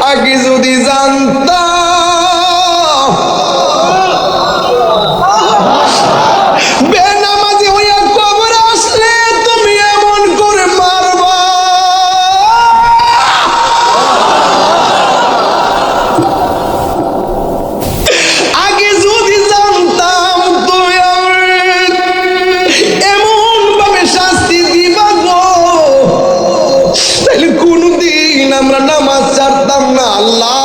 আগে যদি জানতাম বেনামাজি হইয়া কবরে আসলে তুমি এমন করে মারবা। আগে যদি জানতাম তুমি এমন ভাবে শাস্তি দিবা গো, তাহলে কোনদিন আমরা নামাজ ছাড়তাম না। আল্লাহ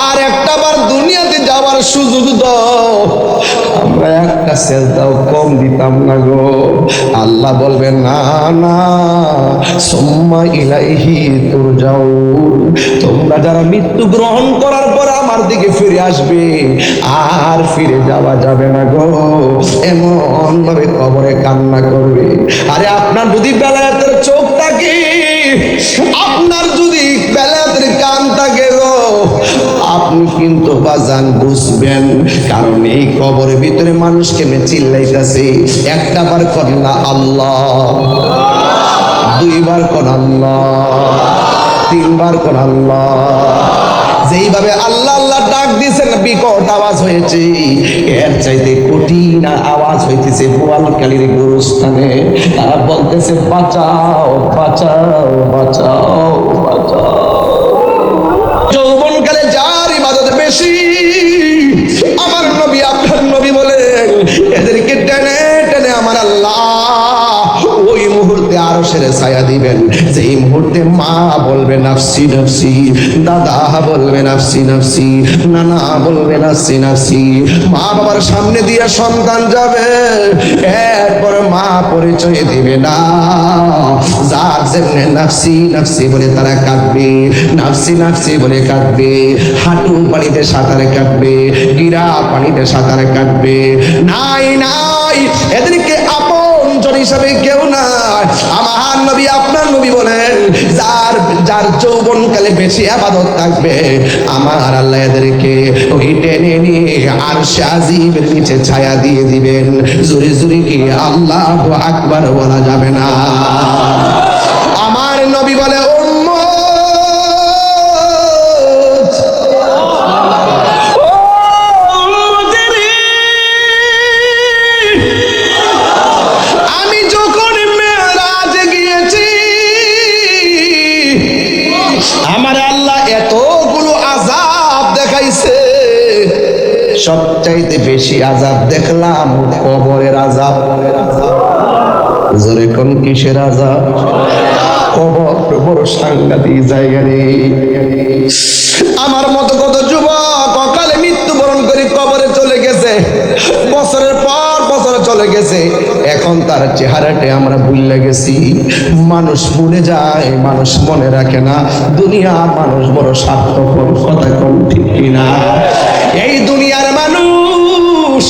আর একটা বার দুনিয়াতে যাওয়ার সুযোগ দাও, আমরা একটা সেজদাও কম দিতাম না গো। আল্লাহ বলবেন না না, সুম্মা ইলাইহি তুরজাউন, তোমরা যারা মৃত্যু গ্রহণ করার পর আমার দিকে ফিরে আসবে আর ফিরে যাওয়া যাবে না গো। এমন ভাবে কবরে কান্না করবে। আরে আপনার যদি বেলায়েতের চোখ থাকে, আপনার যদি বেলায়েতের কান থাকে গো, আপনি কিন্তু বাজান বুঝবেন। কারণ এই কবরের ভিতরে মানুষ কেমনে চিল্লাইতেছে। একটা বার কর না আল্লাহ, দুইবার কর আল্লাহ, তিনবার কর আল্লাহ। যেইভাবে আল্লাহ আল্লাহ ডাক দিয়েছেন বিকট আওয়াজ হয়েছে, এর চাইতে কঠিন আওয়াজ হইতেছে বোয়ালখালীর গোরস্থানে। তারা বলতেছে বাঁচাও বাঁচাও বাঁচাও বাঁচাও। যৌবনকালে যার ইবাদত বেশি, আমার নবী আপনার নবী বলেন এদেরকে টেনে টেনে আমার আল্লাহ ওই মুহূর্তে আরশের ছায়া দিবেন। যেই মুহূর্তে মা বলবে নাফসি নাফসি, দাদা বলবে নাফসি নাফসি, নানা বলবে নাফসি নাফসি। মা বাবার সামনে দিয়ে সন্তান যাবে, এরপর মা পরিচয় দিবে না। যার যেমনে নাফসি নাফসি বলে তারা কাঁদবে, নাফসি নাফসি বলে কাঁদবে। হাঁটু পানিতে সাঁতারে কাটবে, গিরা পানিতে সাঁতারে কাটবে। নাই নাই, এদেরকে আপনজন হিসাবে কেউ নাই। আমার নবী আপনার নবী বলেন যার যার যৌবনকালে বেশি ইবাদত থাকবে, আমার আল্লাহ এদেরকে ওই টেনে নিয়ে আরশে আজিমের নিচে ছায়া দিয়ে দিবেন। জোরে জোরে কি আল্লাহু আকবার বলা যাবে না? আমার নবী বলে সবচাইতে বেশি আযাব দেখলাম কবরের আযাব। জোরে কোন কিসের আযাব? কবর বড় সাংঘাতিক জায়গা রে। আমার মতো কত যুবক অকালে মৃত্যুবরণ করে কবরে চলে গেছে, বছরের পর বছর চলে গেছে। এখন তার চেহারাটা আমরা ভুলে গেছি। মানুষ ভুলে যায়, মানুষ মনে রাখে না। দুনিয়ার মানুষ বড় স্বার্থপর, কথা কোন ঠিক কিনা? এই দুনিয়ার মানুষ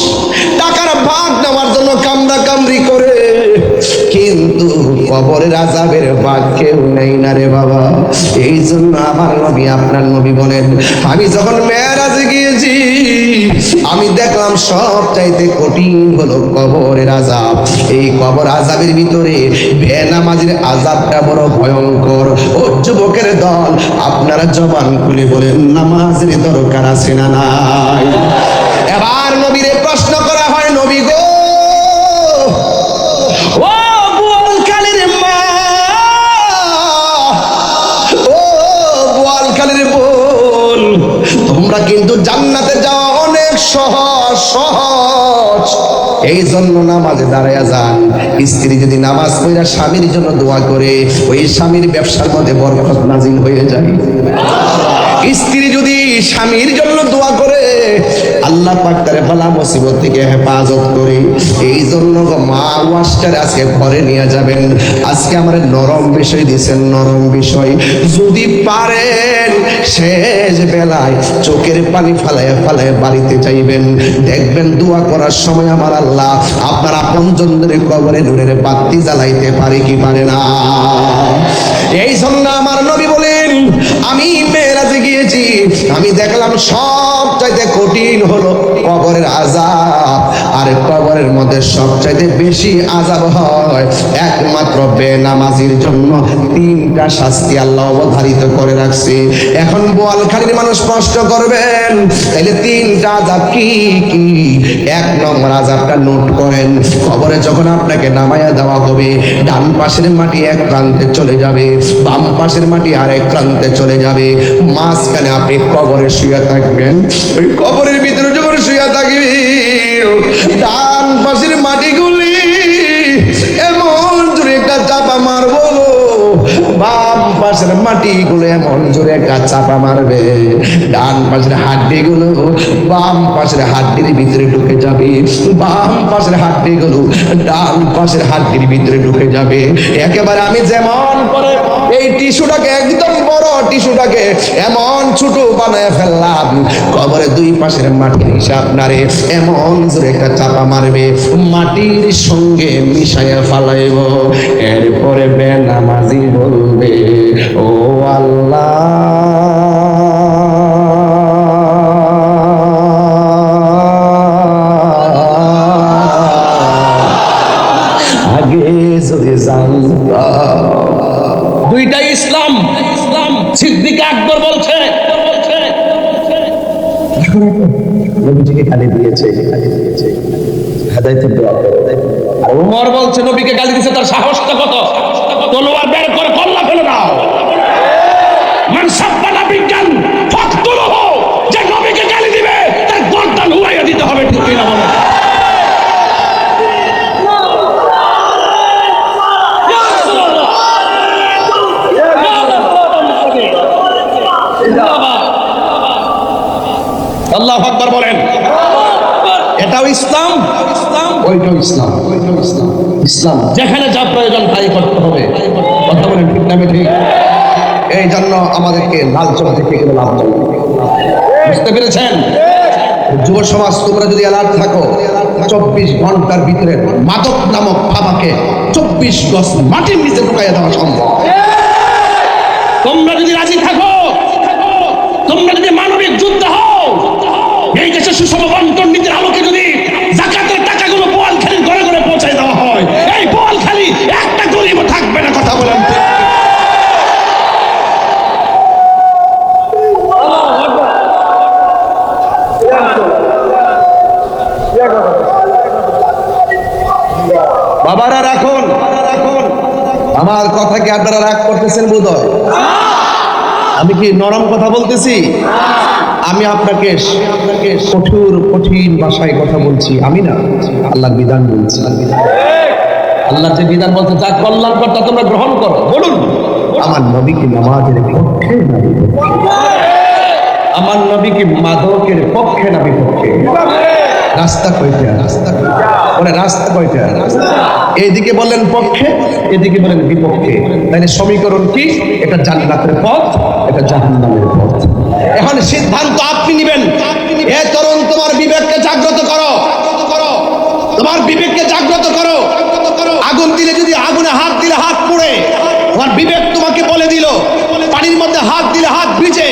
টাকার ভাগ নেওয়ার জন্য কামড়া কামড়ি করে, কিন্তু কবরের আযাবের ভাগ কেউ নেই না রে বাবা। এই জন্য আমার নবী আপনার নবী বলেন আমি যখন মেরাজে গিয়েছি, আমি দেখলাম সব চাইতে কঠিন হলো কবরের আযাব। এই কবর আযাবের ভিতরে বেনামাজির আযাবটা বড় ভয়ঙ্কর। ও যুবকের দল, আপনারা জবান খুলে বলেন নামাজের দরকার আছে না নাই? এবার নবীরে প্রশ্ন করা হয়, নবী গো, ও বোয়ালখালীর মা, ও বোয়ালখালীর বোন, তোমরা কিন্তু জান্নাতে যাওয়া অনেক সহজ সহজ। এই জন্য নামাজে দাঁড়ায়া যান। স্ত্রী যদি নামাজ পড়া স্বামীর জন্য দোয়া করে, ওই স্বামীর ব্যবসার মধ্যে বরকত নাজিল হয়ে যায়। স্ত্রী যদি স্বামীর জন্য দোয়া করে, আল্লাহ পাক তারে বালা মুসিবত থেকে হেফাজত করে। এই জন্য মা ওয়াজটার আজকে ঘরে নিয়ে যাবেন। আজকে আমার নরম বিষয় দিয়েছেন, নরম বিষয়। যদি পারেন শেষ বেলায় চোখের পানি ফালায় ফালায় বাড়িতে চাইবেন, দেখবেন দোয়া করার সময় আমার আল্লাহ আপনার আপনজনদের কবরে নূরের বাতি জ্বালাইতে পারে কি পারে না? এই জন্য আমার নবী বলেন আমি মেরাজে গিয়েছি, আমি দেখলাম সব চাইতে কঠিন হলো কবরের আযাব। আর কবরের মধ্যে সবচাইতে বেশি আযাব হয় একমাত্র বেনামাজির জন্য। তিনটা শাস্তি আল্লাহ অবধারিত করে রাখছে। এখন বোয়ালখালীর মানুষ প্রশ্ন করবেন, তাহলে তিনটা আযাব কি কি? এক নম্বর আযাবটা নোট করেন। কবরে যখন আপনাকে নামায়া দেওয়া হবে, ডান পাশের মাটি এক প্রান্তে চলে যাবে, বাম পাশের মাটি আরেক প্রান্তে চলে যাবে, মাঝখানে আপনি কবরে শুয়ে থাকবেন। ওই কবরের ভিতরে যখন শুয়ে থাকবি, ডান পাশের মাটিগুলি এমন জোরে একটা চাপা মারবো, বাম পাশের মাটিগুলো এমন জোরে একটা চাপা মারবে, ডান পাশের হাড্ডিগুলো বাম পাশের হাড্ডির ভিতরে ঢুকে যাবে, বাম পাশের হাড্ডিগুলো ডান পাশের হাড্ডির ভিতরে ঢুকে যাবে। একেবারে আমি যেমন করে এই টিস্যুটাকে একদম বড় টিস্যুটাকে এমন ছোট বানায় ফেললাম, কবরে দুই পাশের মাটির এসে আপনারে এমন জোরে একটা চাপা মারবে, মাটির সঙ্গে মিশাইয়া ফালাইব। এরপরে বেনামাজি বলবে, ও আল্লাহ, আগে যদি জানতাম। দুইটাই ইসলাম। সিদ্দিক আকবর বলছে, নবীজিকে গালি দিয়েছে, হেদায়েতের দোয়া করে। আর ওমর বলছে, নবীকে গালি দিয়েছে, তার সাহসটা কত? তলোয়ার বের করে কল্লা ফেলে দাও। মান সাব্বা নাবিয়ান ফাকতুলহু, যে নবীকে গালি দিবে তার গর্দান উড়াইয়া দিতে হবে। ঠিক কি না বলেন? আল্লাহু আকবার বলেন। এটাও ইসলাম, ওইটাও ইসলাম। ইসলাম যেখানে যা প্রয়োজন তাই করতে হবে। কথা বলেন ঠিক না ঠিক? এই জন্য আমাদেরকে লাল চোখ দেখে গেলে লাভ নেই। বুঝতে পেরেছেন? যুব সমাজ, তোমরা যদি অ্যালার্ট থাকো, 24 ঘন্টার ভিতরে মাদক নামক ফাঁপাকে 24 গজ মাটির নিচে ঢুকাইয়া দেওয়া সম্ভব। তোমরা যদি রাজি থাকো, তোমরা যদি মানবিক যুদ্ধ হও, এই দেশে সুষম বন্টন নীতির আলোকে যদি যাকাতের টাকাগুলো বোয়ালখালীর ঘরে ঘরে পৌঁছায় দেওয়া হয়, এই বোয়ালখালী একটা গরিবও থাকবে না। কথা বলেন। বাবারা রাখুন, আমার কথা কি আপনারা রাগ করতেছেন বোধহয়? আমি কি নরম কথা বলতেছি? আমি আপনাকে কঠিন ভাষায় কথা বলছি, আমি না, আল্লাহর বিধান বলছি। আল্লাহ যে বিধান বলতে, যা কল্যাণ কর্তা তোমরা গ্রহণ করো। বলুন, আমার নবী কি নামাজের পক্ষে না বিপক্ষে? আমার নবী কি মাদকের পক্ষে না বিপক্ষে? রাস্তা কয়টা? রাস্তা কয়টা? এইদিকে বলেন পক্ষে, এদিকে বলেন বিপক্ষে। তাহলে সমীকরণ কি? এটা জান্নাতের পথ, এটা জাহান্নামের পথ। এখন সিদ্ধান্ত আপনি নেবেন। এ তরুণ, তোমার বিবেককে জাগ্রত করো, তোমার বিবেককে জাগ্রত করো। আগুন দিলে যদি আগুনে হাত দিলে হাত পুড়ে, তোমার বিবেক তোমাকে বলে দিল। পানির মধ্যে হাত দিলে হাত ভিজে,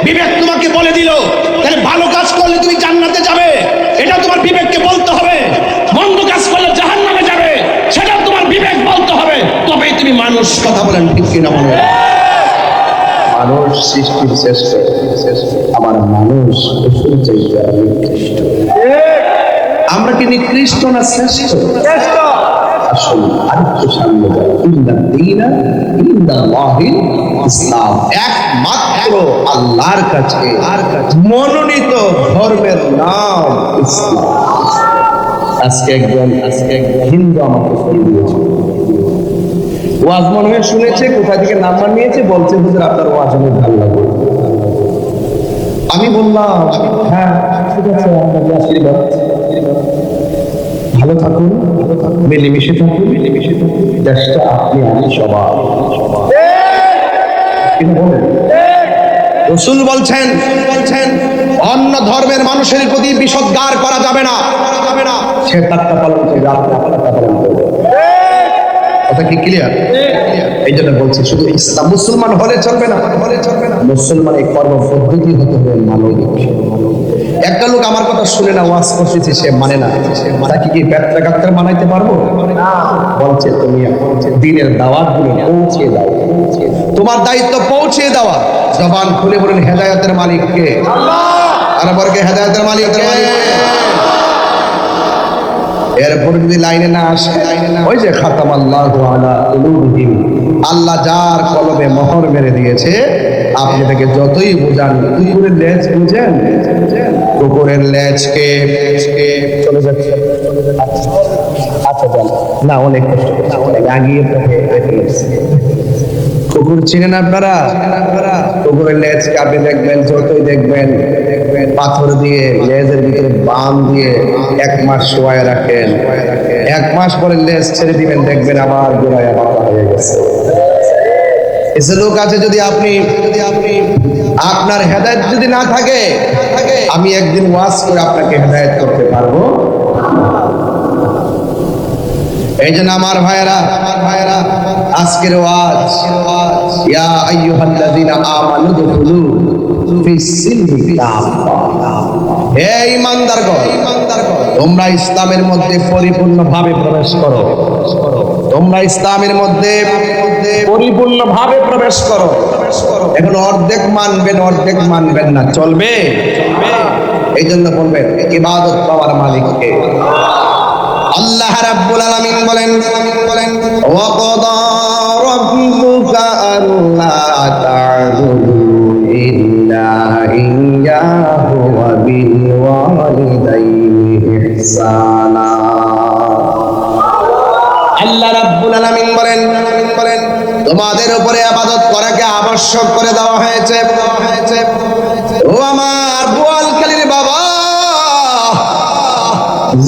বিবেক তোমাকে বলে দিল। তাহলে ভালো কাজ করলে তুমি জান্নাতে যাবে, এটা তোমার বিবেককে বলতে হবে। মন্দ কাজ করলে জাহান্নামে যাবে, সেটাও তোমার বিবেক বলতে হবে। তবেই তুমি মানুষ। কথা বলেন ঠিক কিনা বলেন? মানুষ সৃষ্টির শ্রেষ্ঠ, আমার মানুষ আমরা কি নিকৃষ্ট না শ্রেষ্ঠ? আসলে আরেকটু সামনে যায়, ইসলাম একমাত্র আল্লাহর কাছে মনোনীত ধর্মের নাম ইসলাম। আজকে একজন হিন্দু আমাকে ফোন দিয়েছে, ওয়াজ মনে হয় শুনেছে, কোথা থেকে নাম্বার নিয়েছে, বলছে হুজুর আপনার ওয়াজ অনেক ভালো লাগে। আমি বললাম, হ্যাঁ ঠিক আছে, আপনাকে আশীর্বাদ, ভালো থাকুন, মিলেমিশে থাকুন, দেশটা আপনি আমি সবাই। রাসূল বলছেন অন্য ধর্মের মানুষের প্রতি বিষোদ্গার করা যাবে না। সে তাকওয়া পালন করে, পালন করবে। কথা কি ক্লিয়ার? এই জন্য বলছি, শুধু ইসলাম মুসলমান হলে চলবে না, মুসলমান এই কর্ম পদ্ধতি হতে হবে মানবিক। একটা লোক আমার কথা শুনে না, ওয়াজ করতেছে, সে মানে না, তাকে কি ব্যবসা কাটতে মানাইতে পারবো? বলছে তুমি দিনের দাওয়াত গুলো পৌঁছে দাও, তোমার দায়িত্ব পৌঁছে দেওয়া। জবান খুলে বলেন হেদায়েতের মালিক কে? আল্লাহ। আর বরকে হেদায়েতের মালিক কে? এরপর যদি লাইনে না আসে, ওই যে খাতামাল্লাহু আলা কুলুবিহিম, আল্লাহ যার কলবে মোহর মেরে দিয়েছে, আপনি তাকে যতই বোঝান। কুকুরের লেজ বুঝেন? কুকুরের লেজকে চলে যাচ্ছে, আচ্ছা যান না, অনেক কষ্ট লাগিয়ে কুকুর চিনেন আপনারা? কুকুরের লেজকে আপনি দেখবেন, যতই দেখবেন পাথর দিয়ে লেজের ভিতরে বাম দিয়ে 1 মাস শোয়ায় রাখেন, 1 মাস পরে লেজ ছেড়ে দিবেন, দেখবেন আবার গোড়ায় বাঁকা হয়ে গেছে। এসে লোক আছে, যদি আপনি আপনার হেদায়েত যদি না থাকে, আমি একদিন ওয়াজ করে আপনাকে হেদায়েত করতে পারবো। এই জন্য আমার ভাইয়েরা, আজকের ওয়াজ, ইয়া আইয়ুহাল্লাযীনা আমানু দুখুলু ফিস সিলমি কাফা, হে ঈমানদারগণ, তোমরা ইসলামের মধ্যে পরিপূর্ণভাবে প্রবেশ করো। তোমরা ইসলামের মধ্যে পরিপূর্ণভাবে প্রবেশ করো। এখন অর্ধেক মানবেন না, চলবে? এই জন্য বলবেন ইবাদত পাওয়ার মালিক কে? আল্লাহ রাব্বুল আলামিন বলেন, ওয়া ক্বাদা রাব্বুকা আল্লা তা'বুদু ইল্লা ইয়্যাহু ওয়া বিল ওয়ালিদাইনি ইহসানা। আল্লাহ রাব্বুল আলামিন বলেন, তোমাদের উপরে ইবাদত করাকে আবশ্যক করে দেওয়া হয়েছে। ও আমার বোয়ালখালীর বাবা,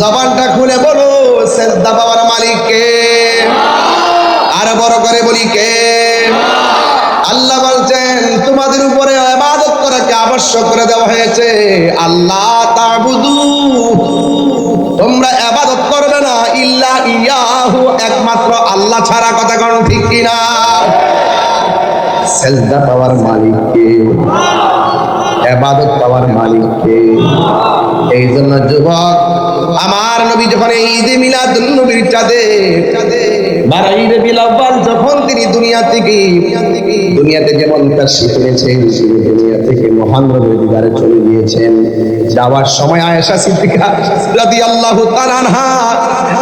জবানটা খুলে বলো সেজদা পাওয়ার মালিক কে? আর বড় করে বলি কে? আল্লাহ বলছেন তোমাদের উপরে ইবাদত করাকে আবশ্যক করে দেওয়া হয়েছে। আল্লাহ তা'বুদু, তোমরা ইবাদত করবে না, ইল্লা ইয়াহু, একমাত্র আল্লাহ ছাড়া। কথা কোন ঠিক কিনা? সেজদা পাওয়ার মালিক কে? ইবাদত পাওয়ার মালিক কে? এই জন্য যুবক, আমার নবী যখন ঈদে মিলাদুন নবীর চাঁদে বারাইরে বিলাল, যখন তিনি দুনিয়াতে যেমন তাশরীফ এনেছেন, দুনিয়া থেকে মহান রবের দিদারে চলে গিয়েছেন, যাওয়ার সময় আয়েশা সিদ্দিকা রাদিয়াল্লাহু তাআলা আনহা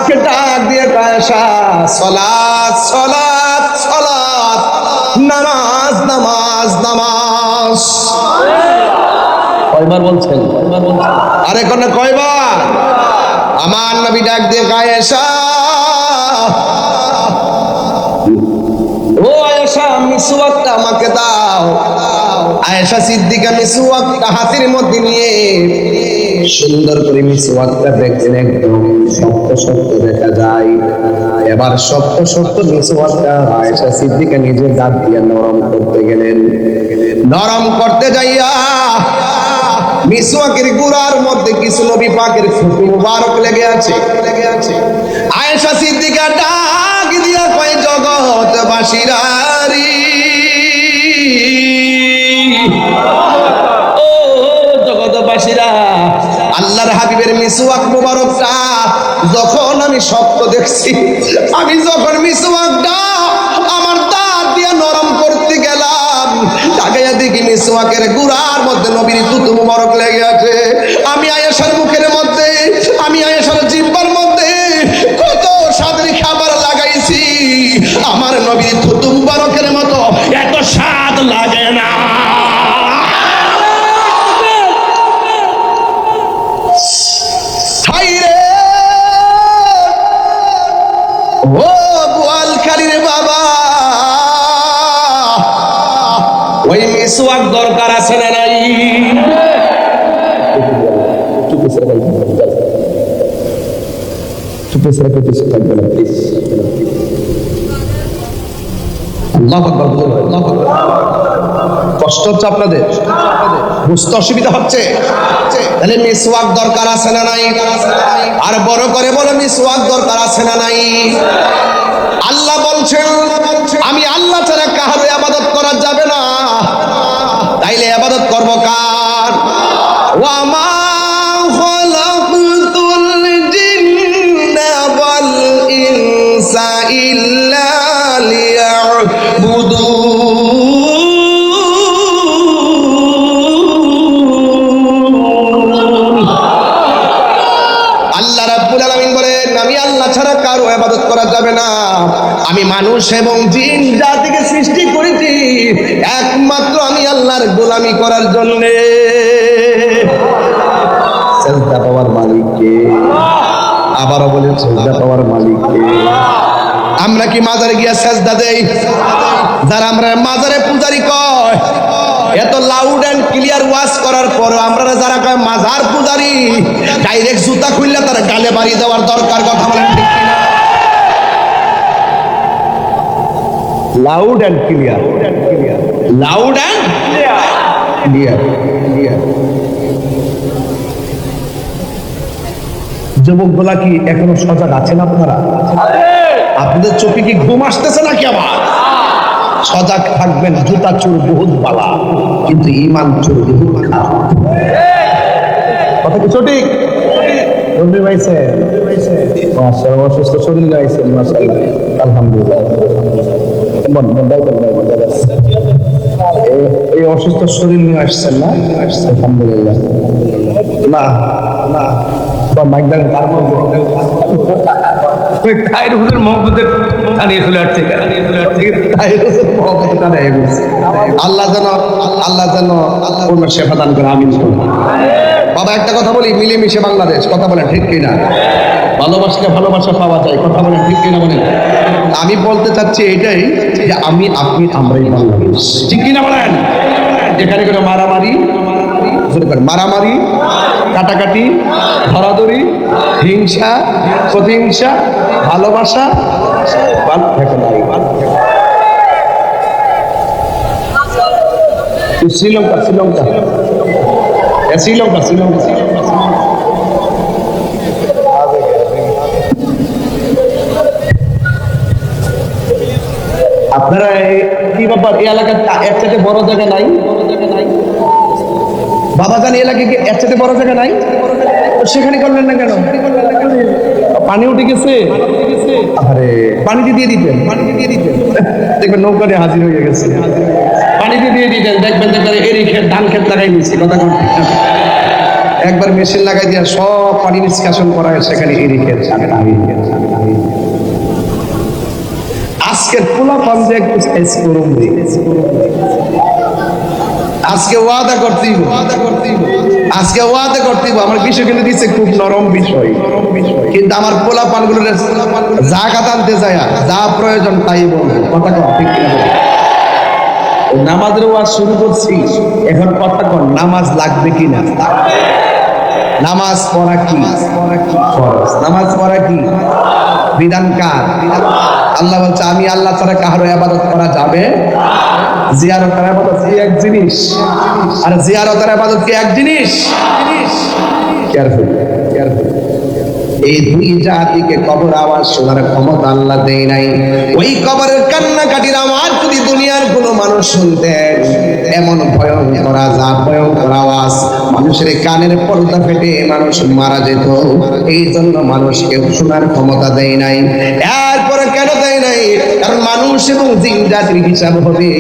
কে ডাক দিয়ে, আয়েশা, সালাত সালাত সালাত, নামাজ নামাজ নামাজ। কয়বার বলছেন? আরে কোন কয়বার? আমার নবী ডাক দিয়ে, আয়েশা, ও আয়েশা, মিসওয়াকটা আমাকে দাও। আয়েশা সিদ্দিকা মিসওয়াকটা হাতের মধ্যে নিয়ে সুন্দর করে মিসওয়াকটা দেখছেন, একদম শক্ত শক্ত দেখা যায়। এবার শক্ত শক্ত মিসওয়াকটা আয়েশা সিদ্দিকা নিজের দাঁত দিয়ে নরম করতে গেলেন। নরম করতে যাইয়া মিসওয়াকের গুড়ার মধ্যে কিছু নবী পাকের ফটো মুবারক লেগে আছে। আয়েশা সিদ্দিকা ডাক দিয়া কয়, জগৎবাসীরারি, ও জগৎবাসীরা, আল্লাহর হাবিবের মিসওয়াক মুবারকটা যখন আমি শক্ত দেখছি, আমি যখন মিসওয়াকটা আমার দাঁত দিয়ে নরম করতে গেলাম, তাকাইয়া দেখি মিসওয়াকের গুড়ার মধ্যে নবীর থুতু মুবারক লেগে আছে। আমি আয়েশার মুখের মধ্যে, আমি আয়েশার জিহ্বার মধ্যে কত স্বাদের খাবার লাগাইছি, আমার নবীর থুতু মুবারকের মতো এত স্বাদ লাগে না। ও বোয়ালখালীর বাবা, ওই মিসওয়াক দরকার আছে না নাই? কষ্ট হচ্ছে আপনাদের? বুঝতে অসুবিধা হচ্ছে? তাহলে মিসওয়াক দরকার আছে না নাই? আর বড় করে বলে মিসওয়াক দরকার আছে না নাই? আল্লাহ বলছেন, আমি আল্লাহ ছাড়া কারো ইবাদত করা যাবে না। তাইলে ইবাদত করব কার? ও আমার করা যাবে না। আমি মানুষ এবং জিন জাতিকে সৃষ্টি করেছি একমাত্র আমি আল্লাহর গোলামি করার জন্য। সেজদা পাওয়ার মালিক কে? আবারও বলে সেজদা পাওয়ার মালিক কে? আমরা কি মাজারে গিয়া সেজদা দেই? যারা আমরা মাজারে পূজারি কয়, এত লাউড এন্ড ক্লিয়ার ওয়াজ করার পরও আমরা যারা কয় মাজার পূজারি, ডাইরেক্ট জুতা খুললে তার গালে বাড়ি দেওয়ার দরকার। কথা বলেন ঠিক কিনা? Loud and clear, loud and clear. যুবকগুলা কি এখনো সজাগ আছেন আপনারা? আপনাদের চোখে কি ঘুম আসতেছে নাকি? আবার সজাগ থাকবেন। জুতা চোর বহুত বালা, কিন্তু ঈমান চোর বহুত খারাপ। কথা কি সঠিক? অসুস্থ শরীর গাইছেন, মাশাআল্লাহ, আলহামদুলিল্লাহ। এই অসুস্থ শরীর নিয়ে আসছেন না? আলহামদুলিল্লাহ। না না, আল্লাহ যেন সেবা দান করে। আমিন। বাবা একটা কথা বলি, মিলেমিশে বাংলাদেশ। কথা বলেন ঠিক কিনা? ভালোবাসলে ভালোবাসা পাওয়া যায়। কথা বলেন ঠিক কিনা? বলেন। আমি বলতে চাচ্ছি এটাই যে আমি, আপনি, আমরাই বাংলাদেশ। ঠিক কিনা বলেন? যেখানে করে মারামারি, মারামারি, কাটাকাটি, ধরাধরি, হিংসা, প্রতিহিংসা, ভালোবাসা শ্রীলঙ্কা, শ্রীলঙ্কা, শ্রীলঙ্কা, শ্রীলঙ্কা। আপনারা কি ব্যাপার? এই এলাকার এর চাইতে বড় জায়গা নাই? বাবা জানি এলাকায় কি এর চাইতে বড় জায়গা নাই? সেখানে করলেন না কেন? পানি উঠে গেছে। আরে পানিতে দিয়ে দিতেন, দেখবেন নৌকা নিয়ে হাজির হয়ে গেছে। পানিতে দিয়ে দিতেন, দেখবেন এরই ক্ষেত, ধান ক্ষেত লাগাই নিচ্ছে। কথা একবার মেশিন লাগাই দিয়ে সব পানি নিষ্কাশন করা হয় সেখানে এরই ক্ষেত। আজকের পোলা পান্ডে একটু সাইজ করুন। আজকে ওয়াদা করতেই, আজকে ওয়াদা করতেই। আমার বিষয় কিন্তু দিচ্ছে খুব নরম বিষয়, কিন্তু আমার পোলা পানগুলো যা কথা আনতে যায়, যা প্রয়োজন তাই বলবো। কথা কম ঠিক কিনা? নামাজের ওয়াজ শুরু করছি, এখন কথা কন, নামাজ লাগবে কিনা? নামাজ পড়া কি ফরজ? নামাজ পড়া কি বিধান কার? আল্লাহ বলছে আমি আল্লাহ ছাড়া কারো ইবাদত করা যাবে। জিয়ারতের ইবাদত কি এক জিনিস, আর জিয়ারতের ইবাদত কি এক জিনিস? Careful, careful. এই দুই জাতিকে কবর আওয়াজ শোনার ক্ষমতা আল্লাহ দেয় নাই। ওই কবরের কান্নাকাটির আওয়াজ যদি দুনিয়ার কোনো মানুষ শুনতেন, এমন ভয়ঙ্কর আযাব, ভয়ঙ্কর আওয়াজ, মানুষের কানের পর্দা ফেটে মানুষ মারা যেত। এই জন্য মানুষকে শোনার ক্ষমতা দেয় নাই। এরপরে কেন দেয় নাই? কারণ মানুষ এবং জিন জাতির হিসাব হবে।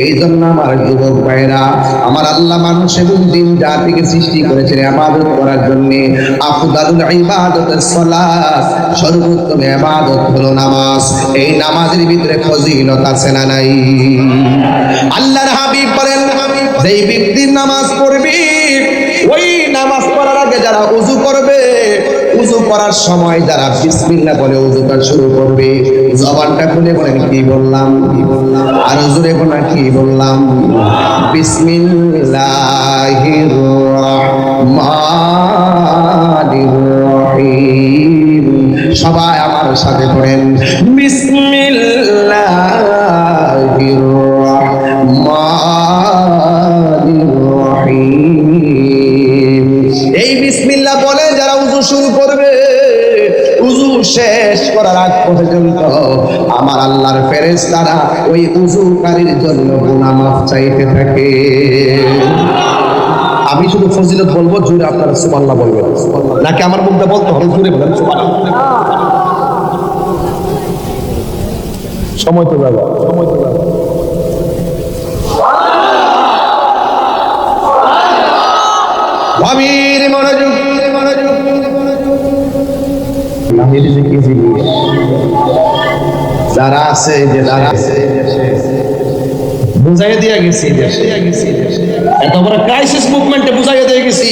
এই জন্য আমার যুবক ভাইরা, আমার আল্লাহ মানুষ এবং জিন জাতিকে সৃষ্টি করেছেন ইবাদত করার জন্য। আফদালুল ইবাদতুস সালাত, সর্বোত্তম ইবাদত হলো নামাজ। এই নামাজের ভিতরে ফজিলত আছে না নাই? আল্লাহর হাবিব বলেন, যেই ব্যক্তি নামাজ পড়বে, ওই নামাজ পড়ার আগে যারা ওযু করবে, ওযু করার সময় যারা বিসমিল্লাহ বলে ওযুটা শুরু করবে, জবানটা খুলে বলেন কি বললাম? আর জোরে বলেন কি বললাম? বিসমিল্লাহির রাহমানির রহিম। সবাই আমার সাথে পড়েন, বিসমিল্লাহির রাহমানির রহিম। এই বিসমিল্লাহ বলে যারা ওযু শুরু করবে, ওযু শেষ করার আগ পর্যন্ত আমার আল্লাহর ফেরেশতারা ওই ওযুকারীর জন্য গুনাহ মাফ চাইতে থাকে। আমি শুধু ফজিলত বলবো, জোরে আপনারা সুবহানাল্লাহ বলবেন, নাকি আমার মুখে বলতে হবে? জোরে বলেন সুবহানাল্লাহ। সময় তো যাবে, সময় তো যাবে। গভীর মনোযোগ, মনোযোগ। নামের যে কি জিনিস যারা আছে যে যারা আছে বুঝাই দিয়ে গেছি এত বড় ক্রাইসিস মুভমেন্টে বুঝাই দিয়ে গেছি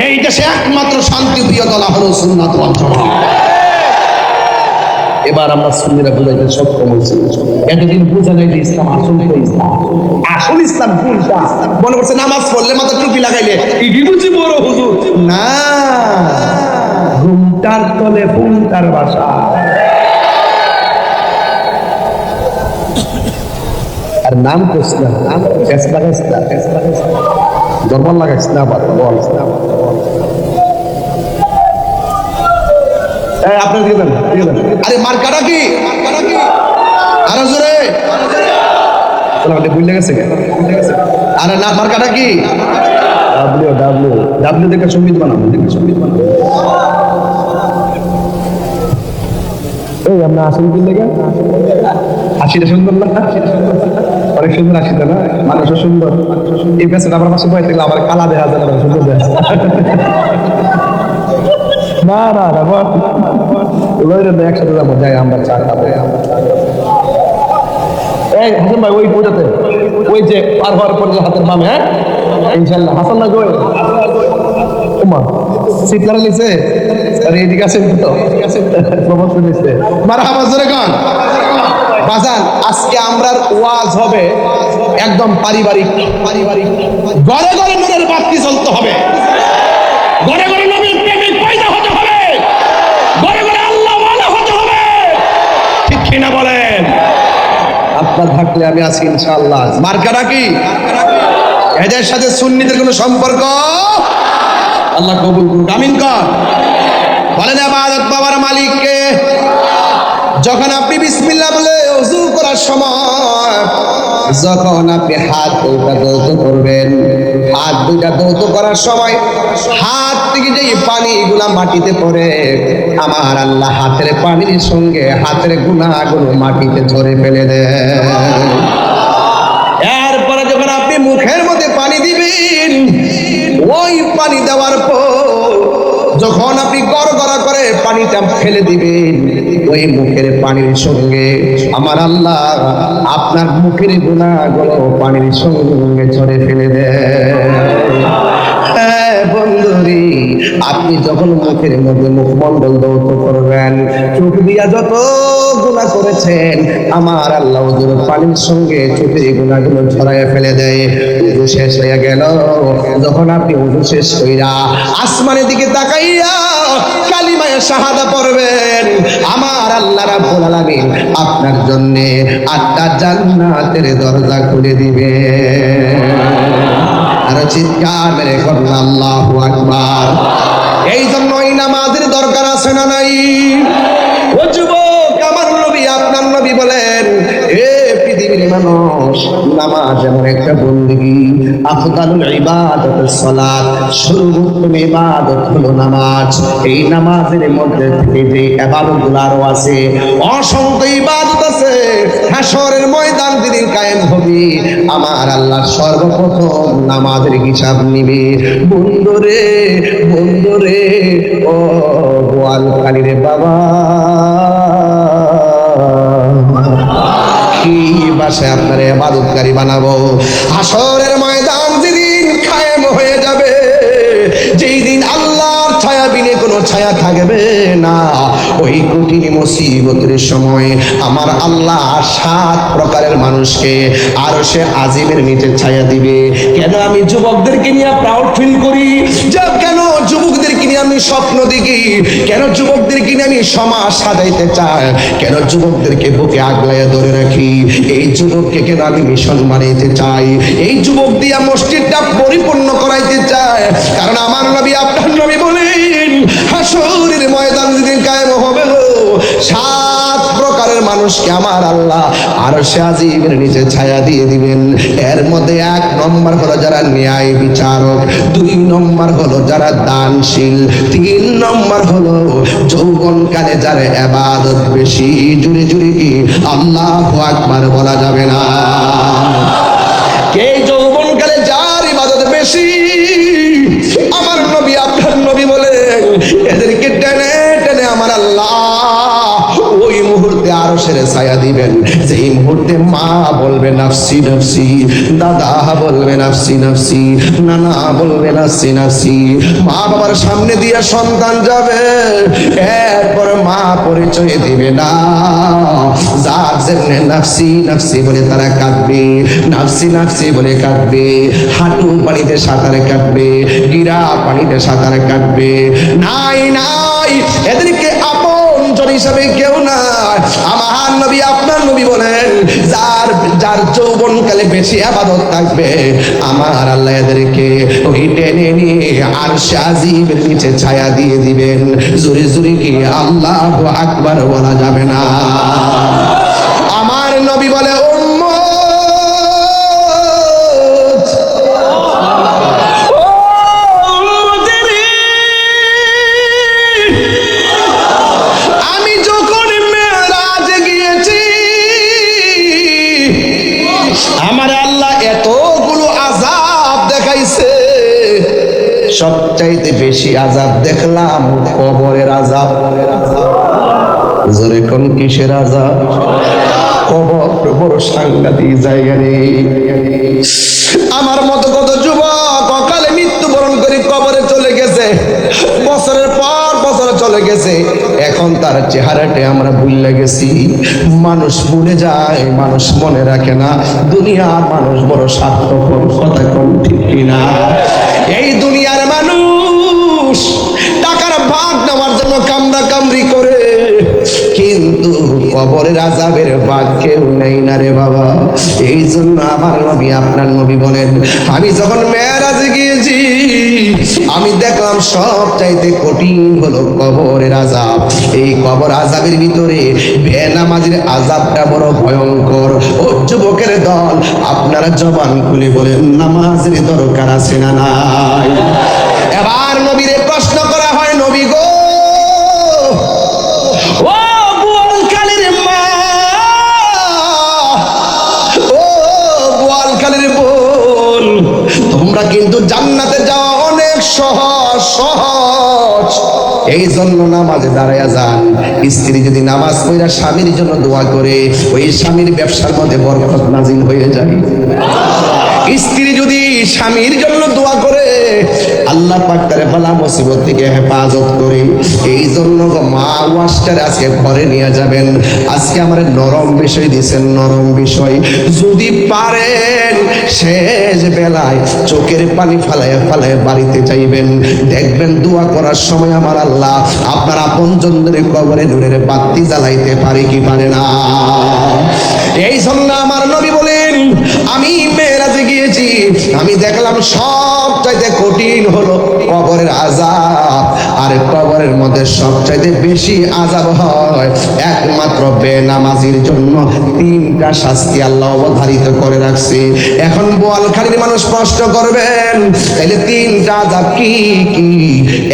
এই দেশে একমাত্র শান্তি প্রিয় দল আহলে সুন্নাত ওয়াল জামাত। এবার আমরা সুন্নিরা বুঝাইতে সক্ষম হয়েছি। এতদিন বুঝা যায় যে ইসলাম আসল তো ইসলাম, আসল ইসলাম কোনটা? মনে করছে নামাজ পড়লে মাথা টুপি লাগাইলে ইডি বুঝি বড় হুজুর না, ঘুমটার তলে ফুলটার বাসা। আর নাম কোস না, নাম লাগাইস না, জরমান লাগাইস না, বল আপনার দিয়ে দেন। আরে মার্কাটা কি? আরো জোরে ভুলে গেছে। আরে না, মার্কাটা কি? ডাব্লিউ দেখে সঙ্গীত বানাবো। এই আমরা আসল কি লেগে হাসিটা সুন্দর না? অনেক সুন্দর হাসিটা না? মানুষও সুন্দর। এই কাছে আমার পাশে বয়ে থাকলে আবার কালা দেখা যায়, সুন্দর দেখা না না না একসাথে যাবো, যাই আমরা চা খাবো। এই হাসান ভাই ওই পৌঁছাতে ওই যে পার হওয়ার পর হাতের বামে, হ্যাঁ ইনশাল্লাহ। হাসান না গোয় ওমা সিট লাগা নিছে। আরে এদিকে আছেন তো, প্রমোশন নিছে মারহাবা জোরে গান বাজান। আজকে আমরার ওয়াজ হবে একদম পারিবারিক। ঘরে ঘরে নূরের বাতি জ্বলতে হবে, ঘরে ঘরে নবীর প্রেমিক পয়দা হতে হবে, ঘরে ঘরে আল্লাহ ওয়ালা হতে হবে। ঠিক কিনা বলেন? আপনার থাকলে আমি আছি ইনশাআল্লাহ। মার্কাটা কি? এদের সাথে সুন্নিদের কোনো সম্পর্ক আল্লাহ কবুল করুক, আমিন কর। বলেন ইবাদত পাওয়ার মালিককে। যখন আপনি বিসমিল্লাহ বলে ওযু করার সময়, যখন আপনি হাত দুইটা ধৌত করবেন, হাত দুইটা ধৌত করার সময় হাত থেকে যে পানিগুলা মাটিতে পড়ে, আমার আল্লাহ হাতের পানির সঙ্গে হাতের গুনাহগুলো মাটিতে ঝরে ফেলে দেন। এরপরে যখন আপনি মুখের মধ্যে পানি দিবেন, ওই পানি দেওয়ার পর যখন আপনি গড়গড়া করে পানিটা ফেলে দিবেন, ওই মুখের পানির সঙ্গে আমার আল্লাহ আপনার মুখের গুনাহগুলো পানির সঙ্গে ঝরে ফেলে দেন। বন্ধুরি, আপনি যখন মুখের মধ্যে মুখমণ্ডল ধৌত করবেন, চোখ দিয়া যত গুনাহ করেছেন আমার আল্লাহ ওদের পানির সঙ্গে চোখের গুনাহগুলো ঝরাইয়া ফেলে দেয়। ওযু শেষ হয়ে গেল, যখন আপনি ওযু শেষ কইরা আসমানের দিকে তাকাইয়া কালিমায়ে শাহাদা পড়বেন, আমার আল্লাহ রাব্বুল আলামিন আপনার জন্য 8টা জান্নাতের দরজা খুলে দিবে। আর চিৎকার মেরে করুন আল্লাহু আকবার। এই জন্যই নামাজের দরকার আছে না নাই? ও যুবক, আমার নবী আপনার নবী বলেন, এ পৃথিবীর মানুষ, নামাজ এমন একটা বন্দেগী, আফদালুল ইবাদাতুস সালাত, সর্বোত্তম ইবাদত হলো নামাজ। এই নামাজের মধ্যে থেকে যে ইবাদতগুলো আরো আছে, অসংখ্য ইবাদত আছে। হাশরের ময়দান যেদিন কায়েম হবে, আমার আল্লাহ সর্বপ্রথম নামাজের হিসাব নিবে। বন্ধুরে বন্ধুরে, ও গোয়ালখালী রে বাবা, কি বাসায় আপনার ইবাদতকারী বানাবো? হাশরের ময়দান যেদিন কায়েম হয়ে যাবে, যেই দিন আল্লাহর ছায়া বিনে কোনো ছায়া থাকবে না, ওই কঠিন মুসিবতের সময় আমার আল্লাহ 7 প্রকারের মানুষকে আরশে আজিমের নিচে ছায়া দিবে। কেন আমি যুবকদেরকে নিয়ে প্রাউড ফিল করি? কেন যুবকদেরকে নিয়ে আমি স্বপ্ন দেখি? কেন যুবকদেরকে নিয়ে আমি সমাজ সাজাইতে চাই? কেন যুবকদেরকে বুকে আগলাইয়া ধরে রাখি? এই যুবককে কেন আমি মিশন বানাইতে চাই? এই যুবক দিয়া মসজিদটা পরিপূর্ণ করাইতে চাই। কারণ আমার নবী আপনার নবী বলেন, হাশরের ময়দান যেদিন কায়েম হবে, 7 প্রকারের মানুষকে আমার আল্লাহ আরশে আজিমের নিচে ছায়া দিয়ে দিবেন। এর মধ্যে 1 নম্বর হলো যারা ন্যায় বিচারক, 2 নম্বর হলো যারা দানশীল, 3 নম্বর হলো যৌবনকালে যারা ইবাদত বেশি। জুড়ে জুড়ে কি আল্লাহু আকবার বলা যাবে না? এই যৌবনকালে যার ইবাদত বেশি, আমার নবী আপনার নবী বলেন, এদেরকে টেনে টেনে আমার আল্লাহ ওই মুহূর্তে আরশের ছায়া দিবেন। যেই মুহূর্তে মা বলবে নাফসি নাফসি, দাদা বলবে নাফসি নাফসি, নানা বলবে নাফসি নাফসি, মা বাবার সামনে দিয়ে সন্তান যাবে, এরপর মা পরিচয় দিবে না। যার জন্য নাফসি নাফসি বলে তারা কাঁদবে, নাফসি নাফসি বলে কাঁদবে, হাঁটু পানিতে সাঁতার কাটবে, গিরা পানিতে সাঁতার কাটবে। নাই নাই, এদেরকে আপনজন হিসাবে কেউ নাই। আমার নবী আপনার নবী বলেন, যার যার যৌবনকালে বেশি ইবাদত থাকবে, আমার আল্লাহ এদেরকে ওই টেনে নিয়ে আরশে আজিমের নিচে ছায়া দিয়ে দিবেন। জোরে জোরে কি আল্লাহু আকবার বলা যাবে না? আমার নবী বলে, আমি যখন মেরাজে গিয়েছি, আমার আল্লাহ এতগুলো আযাব দেখাইছে, সবচাইতে বেশি আযাব দেখলাম কবরের আযাব। জোরে কোন কিসের আযাব? কবর বড় সাংঘাতিক জায়গা রে। আমার মতো কত যুবক অকালে মৃত্যুবরণ করে কবরে চলে গেছে, বছরের পর বছর চলে গেছে, এখন তার চেহারাটা আমরা ভুলে গেছি। মানুষ ভুলে যায়, মানুষ মনে রাখে না। দুনিয়ার মানুষ বড় স্বার্থপর, কথা কোন ঠিক কিনা? এই দুনিয়ার মানুষ টাকার ভাগ নেওয়ার জন্য কামড়া কামড়ি করে, কিন্তু কবরের আযাবের ভাগ কেউ নেই না রে বাবা। এই জন্য আমার নবী আপনার নবী বলেন, আমি যখন মেরাজে গিয়েছি, আমি দেখলাম সব চাইতে কঠিন হলো কবরের আযাব। এই কবর আযাবের ভিতরে বেনামাজির আযাবটা বড় ভয়ঙ্কর। ও যুবকের দল, আপনারা জবান খুলে বলেন, নামাজের দরকার আছে না নাই? এবার নবীরে প্রশ্ন করা হয়, নবী গো, ও বোয়ালখালীর মা, ও বোয়ালখালীর বোন, তোমরা কিন্তু জান্নাতে যাওয়া অনেক সহজ সহজ। এই জন্য নামাজে দাঁড়ায়া যান। স্ত্রী যদি নামাজ পড়া স্বামীর জন্য দোয়া করে, ওই স্বামীর ব্যবসার মধ্যে বরকত নাজিল হয়ে যায়। স্ত্রী যদি স্বামীর জন্য দোয়া করে, আল্লাহ পাক তার বালা মুসিবত থেকে হেফাজত করে। এই জন্য মা ওয়াজটার আজকে ঘরে নিয়ে যাবেন। আজকে আমার নরম বিষয় দিয়েছেন, নরম বিষয়। যদি পারেন শেষ বেলায় চোখের পানি ফালায় ফালায় বাড়িতে যাইবেন, দেখবেন দোয়া করার সময় আমার আল্লাহ আপনার আপনজনদের কবরে নূরের বাতি জ্বালাইতে পারে কি পারে না? এই জন্য আমার নবী বলেন, আমি মেরাজে গিয়েছি, আমি দেখলাম সব চাইতে কঠিন হলো কবরের আযাব। আর কবরের মধ্যে সবচাইতে বেশি আযাব হয় একমাত্র বেনামাজির জন্য। তিনটা শাস্তি আল্লাহ অবধারিত করে রাখছে। এখন বোয়ালখালীর মানুষ প্রশ্ন করবেন, তাহলে তিনটা আযাব কি কি?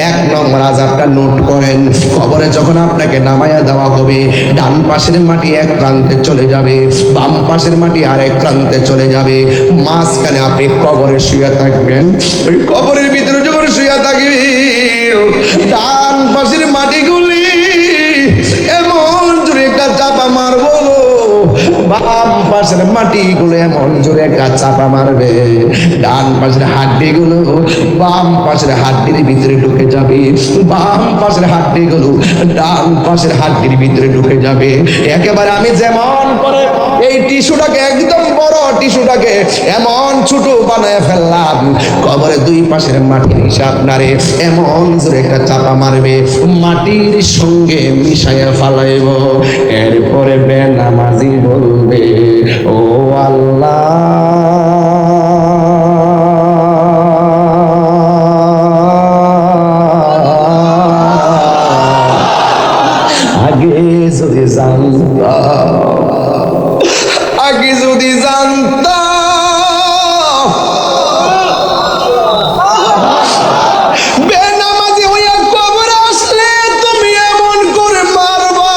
এক নম্বর আযাবটা নোট করেন। কবরে যখন আপনাকে নামায়া দেওয়া হবে, ডান পাশের মাটি এক প্রান্তে চলে যাবে, বাম পাশের মাটি আরেক প্রান্তে চলে যাবে, মাঝখানে আপনি কবরে শুয়ে থাকবেন। ওই কবরের ভিতরে যখন শুয়ে থাকবে, ডান পাশের মাটিগুলি এমন জোরে একটা চাপা মারবো, বাম পাশের মাটিগুলো এমন জোরে একটা চাপা মারবে, ডান পাশের হাড্ডিগুলো বাম পাশের হাড্ডির ভিতরে ঢুকে যাবে, বাম পাশের হাড্ডিগুলো ডান পাশের হাড্ডির ভিতরে ঢুকে যাবে। একেবারে আমি যেমন করে এই টিস্যুটাকে, একদম বড় টিস্যুটাকে এমন ছোট বানায় ফেললাম, কবরে দুই পাশের মাটির নিচে আপনারে এমন জোরে একটা চাপা মারবে, মাটির সঙ্গে মিশাইয়া ফালাইব। এরপরে বেনামাজি বলবে, ও আল্লাহ, আগে যদি জানতাম, আগে যদি জানতাম, বেনামাজি হইয়া কবরে আসলে তুমি এমন করে মারবা।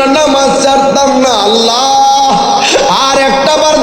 আমরা নামাজ ছাড়তাম না আল্লাহ। আর একটা বার